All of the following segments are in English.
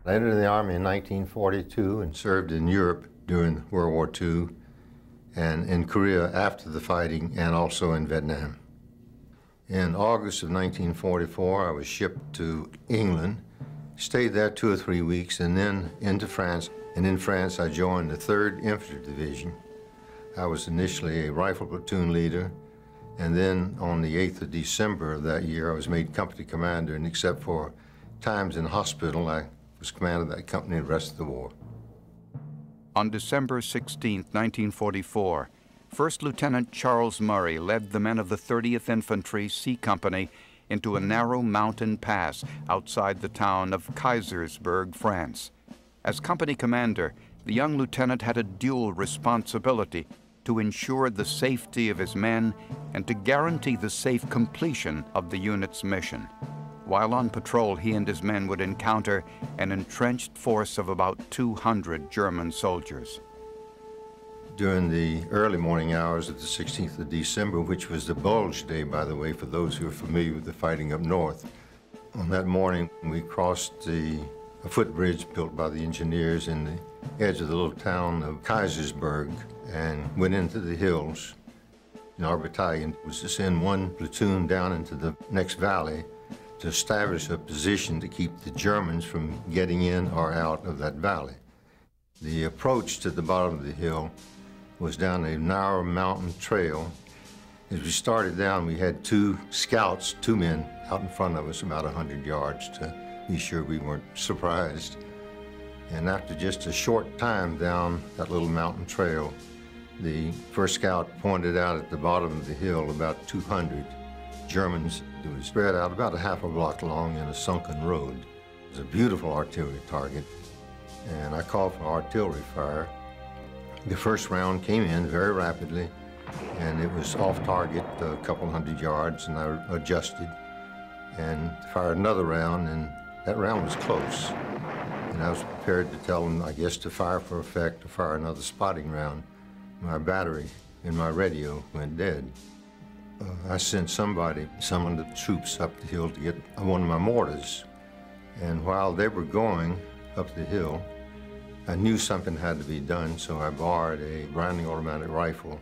I entered the Army in 1942 and served in Europe during World War II and in Korea after the fighting and also in Vietnam. In August of 1944, I was shipped to England, stayed there 2 or 3 weeks, and then into France. And in France, I joined the 3rd Infantry Division. I was initially a rifle platoon leader, and then on the 8th of December of that year, I was made company commander, and except for times in hospital, I was commanded that company the rest of the war. On December 16, 1944, First Lieutenant Charles Murray led the men of the 30th Infantry C Company into a narrow mountain pass outside the town of Kaisersberg, France. As company commander, the young lieutenant had a dual responsibility to ensure the safety of his men and to guarantee the safe completion of the unit's mission. While on patrol, he and his men would encounter an entrenched force of about 200 German soldiers. During the early morning hours of the 16th of December, which was the Bulge Day, by the way, for those who are familiar with the fighting up north, on that morning we crossed a footbridge built by the engineers in the edge of the little town of Kaisersberg and went into the hills. And our battalion was to send one platoon down into the next valley to establish a position to keep the Germans from getting in or out of that valley. The approach to the bottom of the hill was down a narrow mountain trail. As we started down, we had 2 scouts, 2 men out in front of us about 100 yards to be sure we weren't surprised. And after just a short time down that little mountain trail, the first scout pointed out at the bottom of the hill about 200 Germans. It was spread out about a half a block long in a sunken road. It was a beautiful artillery target, and I called for artillery fire. The first round came in very rapidly, and it was off target a couple hundred yards, and I adjusted and fired another round, and that round was close. And I was prepared to tell them, I guess, to fire for effect, to fire another spotting round. My battery in my radio went dead. I sent some of the troops up the hill to get one of my mortars. And while they were going up the hill, I knew something had to be done, so I borrowed a grinding automatic rifle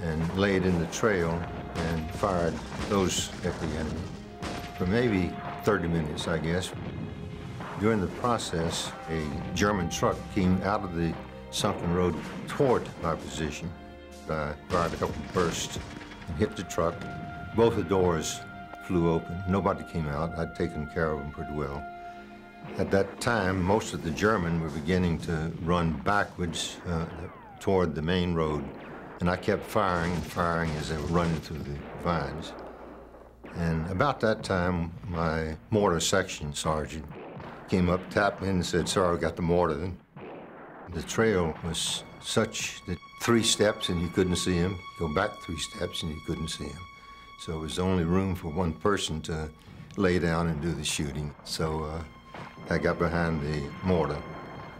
and laid in the trail and fired those at the enemy for maybe 30 minutes, I guess. During the process, a German truck came out of the sunken road toward my position. I fired a couple bursts and hit the truck. Both the doors flew open. Nobody came out. I'd taken care of them pretty well. At that time, most of the German were beginning to run backwards toward the main road, and I kept firing and firing as they were running through the vines. And about that time, my mortar section sergeant came up, tapped me, and said, "Sir, I got the mortar." The trail was such that 3 steps and you couldn't see him, go back 3 steps and you couldn't see him. So it was only room for one person to lay down and do the shooting. So I got behind the mortar.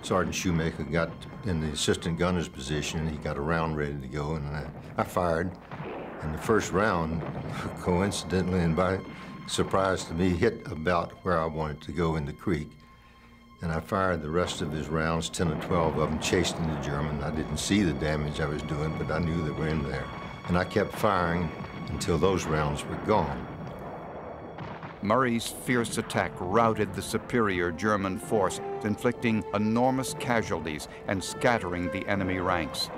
Sergeant Shoemaker got in the assistant gunner's position. He got a round ready to go, and I fired. And the first round, coincidentally and by surprise to me, hit about where I wanted to go in the creek. And I fired the rest of his rounds, 10 or 12 of them, chasing the German. I didn't see the damage I was doing, but I knew they were in there. And I kept firing until those rounds were gone. Murray's fierce attack routed the superior German force, inflicting enormous casualties and scattering the enemy ranks.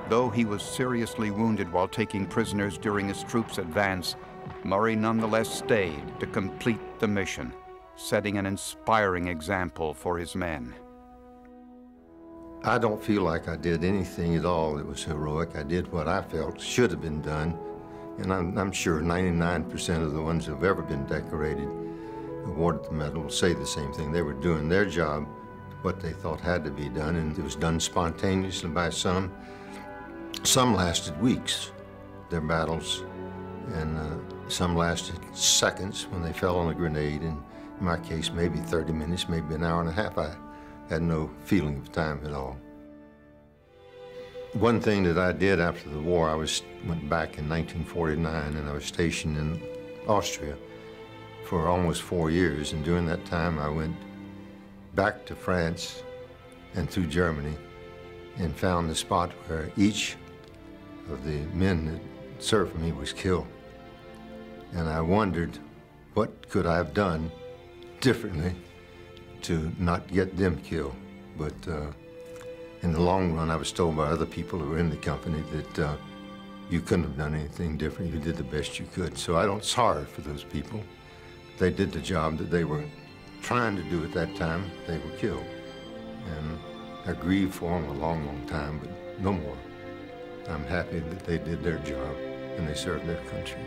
Though he was seriously wounded while taking prisoners during his troops' advance, Murray nonetheless stayed to complete the mission, setting an inspiring example for his men. I don't feel like I did anything at all that was heroic. I did what I felt should have been done, and I'm sure 99% of the ones who have ever been decorated, awarded the medal, will say the same thing. They were doing their job, what they thought had to be done, and it was done spontaneously by some. Some lasted weeks, their battles, and some lasted seconds when they fell on a grenade, and in my case, maybe 30 minutes, maybe an hour and a half. I had no feeling of time at all. One thing that I did after the war, I went back in 1949, and I was stationed in Austria for almost 4 years, and during that time I went back to France and through Germany and found the spot where each of the men that served for me was killed. And I wondered, what could I have done differently to not get them killed? But in the long run, I was told by other people who were in the company that you couldn't have done anything different. You did the best you could. So I don't sorry for those people. They did the job that they were trying to do at that time. They were killed. And I grieved for them a long, long time, but no more. I'm happy that they did their job and they served their country.